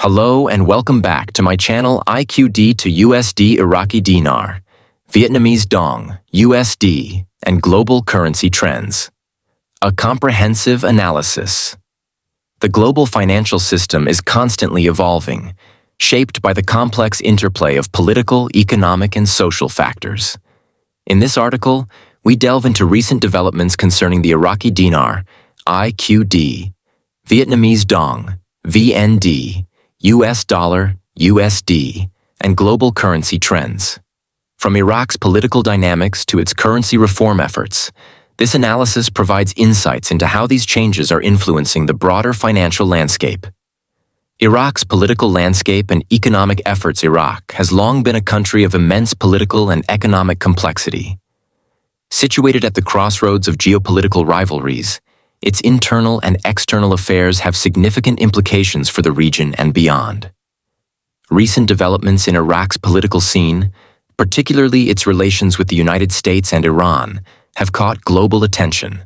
Hello and welcome back to my channel IQD to USD Iraqi Dinar, Vietnamese Dong, USD, and global currency trends. A comprehensive analysis. The global financial system is constantly evolving, shaped by the complex interplay of political, economic, and social factors. In this article, we delve into recent developments concerning the Iraqi Dinar, IQD, Vietnamese Dong, VND, US dollar, USD, and global currency trends. From Iraq's political dynamics to its currency reform efforts, this analysis provides insights into how these changes are influencing the broader financial landscape. Iraq's political landscape and economic efforts. Iraq has long been a country of immense political and economic complexity. Situated at the crossroads of geopolitical rivalries, its internal and external affairs have significant implications for the region and beyond. Recent developments in Iraq's political scene, particularly its relations with the United States and Iran, have caught global attention.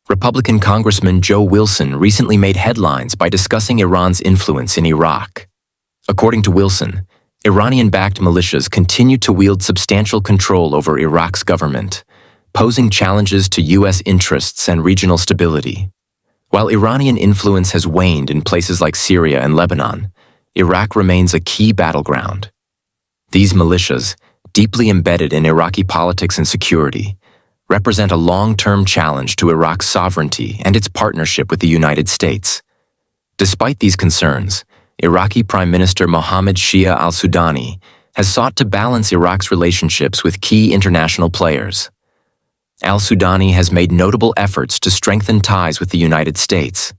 Republican Congressman Joe Wilson recently made headlines by discussing Iran's influence in Iraq. According to Wilson, Iranian-backed militias continue to wield substantial control over Iraq's government, posing challenges to U.S. interests and regional stability. While Iranian influence has waned in places like Syria and Lebanon, Iraq remains a key battleground. These militias, deeply embedded in Iraqi politics and security, represent a long-term challenge to Iraq's sovereignty and its partnership with the United States. Despite these concerns, Iraqi Prime Minister Mohammed Shia al-Sudani has sought to balance Iraq's relationships with key international players. Al-Sudani has made notable efforts to strengthen ties with the United States,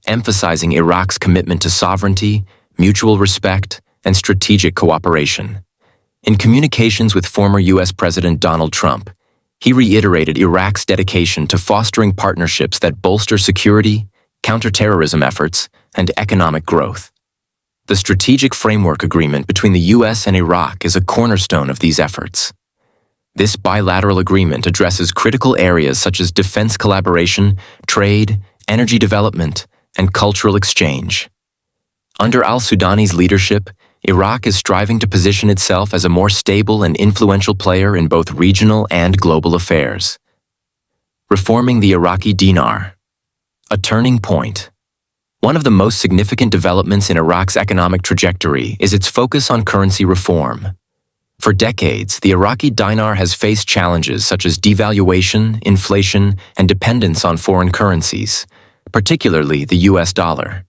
emphasizing Iraq's commitment to sovereignty, mutual respect, and strategic cooperation. In communications with former U.S. President Donald Trump, he reiterated Iraq's dedication to fostering partnerships that bolster security, counterterrorism efforts, and economic growth. The Strategic Framework Agreement between the U.S. and Iraq is a cornerstone of these efforts. This bilateral agreement addresses critical areas such as defense collaboration, trade, energy development, and cultural exchange. Under al-Sudani's leadership, Iraq is striving to position itself as a more stable and influential player in both regional and global affairs. Reforming the Iraqi dinar. A turning point. One of the most significant developments in Iraq's economic trajectory is its focus on currency reform. For decades, the Iraqi dinar has faced challenges such as devaluation, inflation, and dependence on foreign currencies, particularly the US dollar.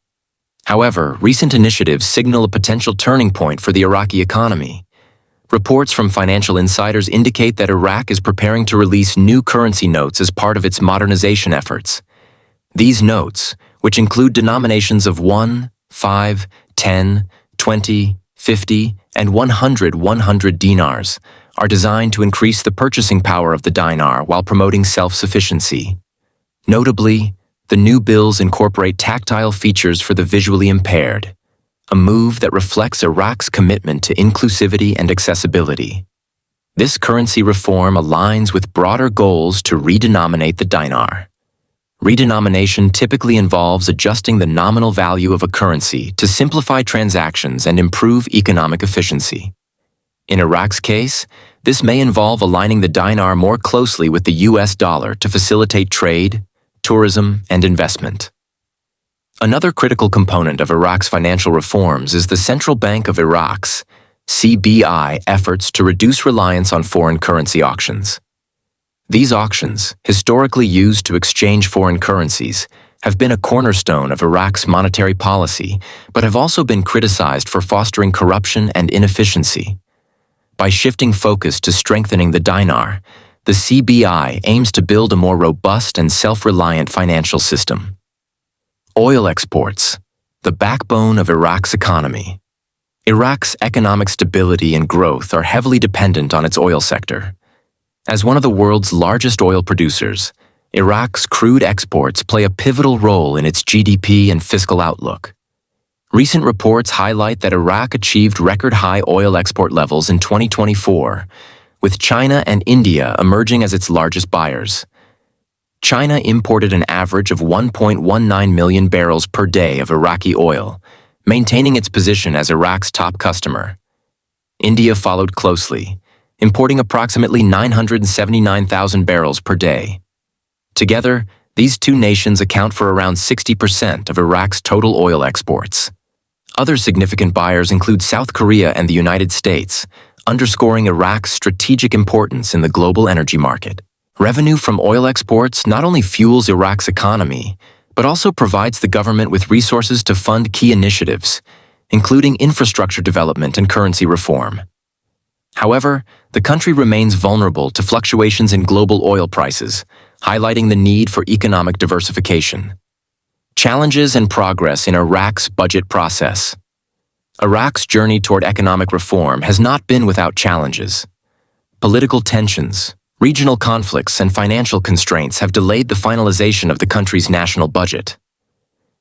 However, recent initiatives signal a potential turning point for the Iraqi economy. Reports from financial insiders indicate that Iraq is preparing to release new currency notes as part of its modernization efforts. These notes, which include denominations of 1, 5, 10, 20, 50, and 100 dinars, are designed to increase the purchasing power of the dinar while promoting self-sufficiency. Notably, the new bills incorporate tactile features for the visually impaired, a move that reflects Iraq's commitment to inclusivity and accessibility. This currency reform aligns with broader goals to redenominate the dinar. Redenomination typically involves adjusting the nominal value of a currency to simplify transactions and improve economic efficiency. In Iraq's case, this may involve aligning the dinar more closely with the US dollar to facilitate trade, tourism, and investment. Another critical component of Iraq's financial reforms is the Central Bank of Iraq's, CBI, efforts to reduce reliance on foreign currency auctions. These auctions, historically used to exchange foreign currencies, have been a cornerstone of Iraq's monetary policy, but have also been criticized for fostering corruption and inefficiency. By shifting focus to strengthening the dinar, the CBI aims to build a more robust and self-reliant financial system. Oil exports, the backbone of Iraq's economy. Iraq's economic stability and growth are heavily dependent on its oil sector. As one of the world's largest oil producers, Iraq's crude exports play a pivotal role in its GDP and fiscal outlook. Recent reports highlight that Iraq achieved record-high oil export levels in 2024, with China and India emerging as its largest buyers. China imported an average of 1.19 million barrels per day of Iraqi oil, maintaining its position as Iraq's top customer. India followed closely, importing approximately 979,000 barrels per day. Together, these two nations account for around 60% of Iraq's total oil exports. Other significant buyers include South Korea and the United States, underscoring Iraq's strategic importance in the global energy market. Revenue from oil exports not only fuels Iraq's economy, but also provides the government with resources to fund key initiatives, including infrastructure development and currency reform. However, the country remains vulnerable to fluctuations in global oil prices, highlighting the need for economic diversification. Challenges and progress in Iraq's budget process. Iraq's journey toward economic reform has not been without challenges. Political tensions, regional conflicts, and financial constraints have delayed the finalization of the country's national budget.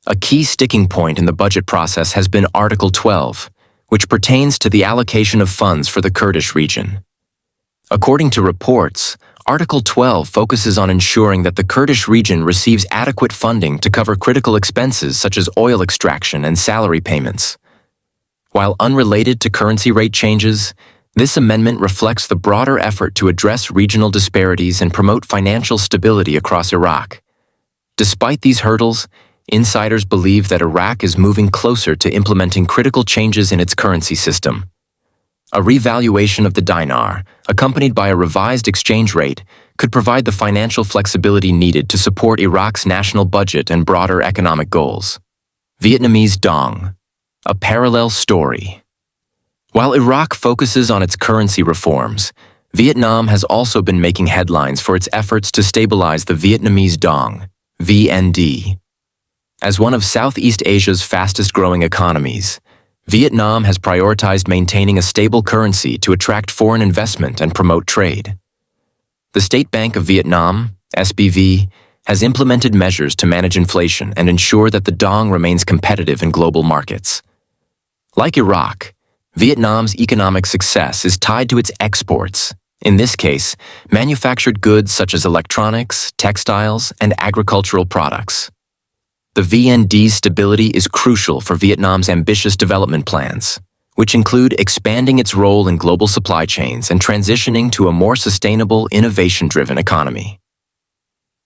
A key sticking point in the budget process has been Article 12, which pertains to the allocation of funds for the Kurdish region. According to reports, Article 12 focuses on ensuring that the Kurdish region receives adequate funding to cover critical expenses such as oil extraction and salary payments. While unrelated to currency rate changes, this amendment reflects the broader effort to address regional disparities and promote financial stability across Iraq. Despite these hurdles, insiders believe that Iraq is moving closer to implementing critical changes in its currency system. A revaluation of the dinar, accompanied by a revised exchange rate, could provide the financial flexibility needed to support Iraq's national budget and broader economic goals. Vietnamese dong, a parallel story. While Iraq focuses on its currency reforms, Vietnam has also been making headlines for its efforts to stabilize the Vietnamese dong, VND. As one of Southeast Asia's fastest-growing economies, Vietnam has prioritized maintaining a stable currency to attract foreign investment and promote trade. The State Bank of Vietnam, SBV, has implemented measures to manage inflation and ensure that the dong remains competitive in global markets. Like Iraq, Vietnam's economic success is tied to its exports, in this case, manufactured goods such as electronics, textiles, and agricultural products. The VND's stability is crucial for Vietnam's ambitious development plans, which include expanding its role in global supply chains and transitioning to a more sustainable, innovation-driven economy.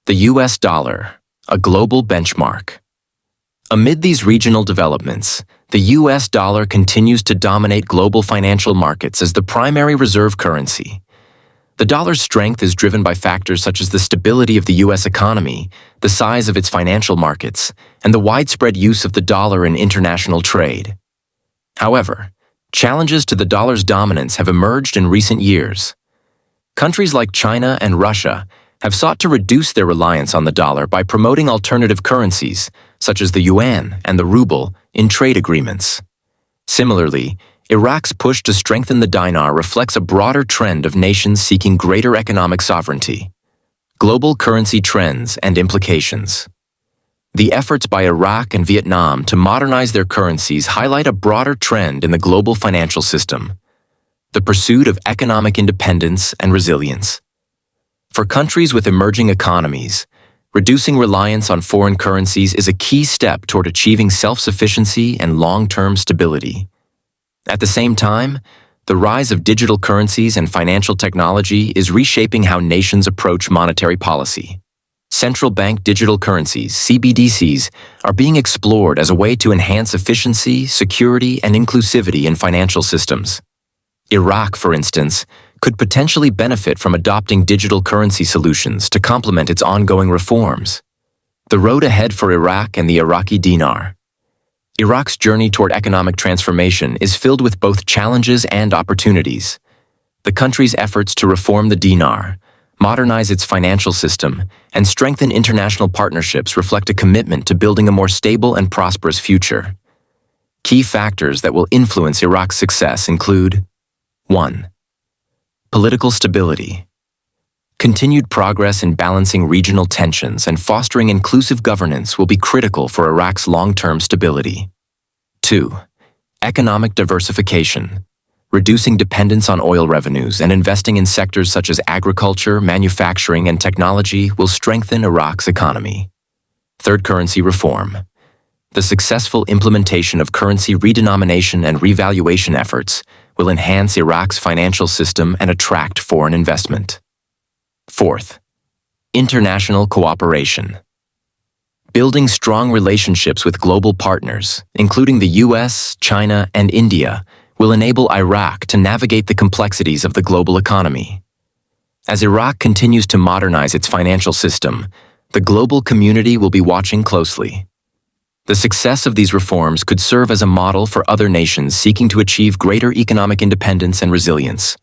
The US dollar, a global benchmark. Amid these regional developments, the US dollar continues to dominate global financial markets as the primary reserve currency. The dollar's strength is driven by factors such as the stability of the U.S. economy, the size of its financial markets, and the widespread use of the dollar in international trade. However, challenges to the dollar's dominance have emerged in recent years. Countries like China and Russia have sought to reduce their reliance on the dollar by promoting alternative currencies, such as the yuan and the ruble, in trade agreements. Similarly, Iraq's push to strengthen the dinar reflects a broader trend of nations seeking greater economic sovereignty. Global currency trends and implications. The efforts by Iraq and Vietnam to modernize their currencies highlight a broader trend in the global financial system: the pursuit of economic independence and resilience. For countries with emerging economies, reducing reliance on foreign currencies is a key step toward achieving self-sufficiency and long-term stability. At the same time, the rise of digital currencies and financial technology is reshaping how nations approach monetary policy. Central bank digital currencies, CBDCs, are being explored as a way to enhance efficiency, security, and inclusivity in financial systems. Iraq, for instance, could potentially benefit from adopting digital currency solutions to complement its ongoing reforms. The road ahead for Iraq and the Iraqi dinar. Iraq's journey toward economic transformation is filled with both challenges and opportunities. The country's efforts to reform the dinar, modernize its financial system, and strengthen international partnerships reflect a commitment to building a more stable and prosperous future. Key factors that will influence Iraq's success include: 1. Political stability. Continued progress in balancing regional tensions and fostering inclusive governance will be critical for Iraq's long-term stability. 2. Economic diversification. Reducing dependence on oil revenues and investing in sectors such as agriculture, manufacturing, and technology will strengthen Iraq's economy. 3. Currency reform. The successful implementation of currency redenomination and revaluation efforts will enhance Iraq's financial system and attract foreign investment. Fourth, international cooperation. Building strong relationships with global partners, including the US, China, and India, will enable Iraq to navigate the complexities of the global economy. As Iraq continues to modernize its financial system, the global community will be watching closely. The success of these reforms could serve as a model for other nations seeking to achieve greater economic independence and resilience.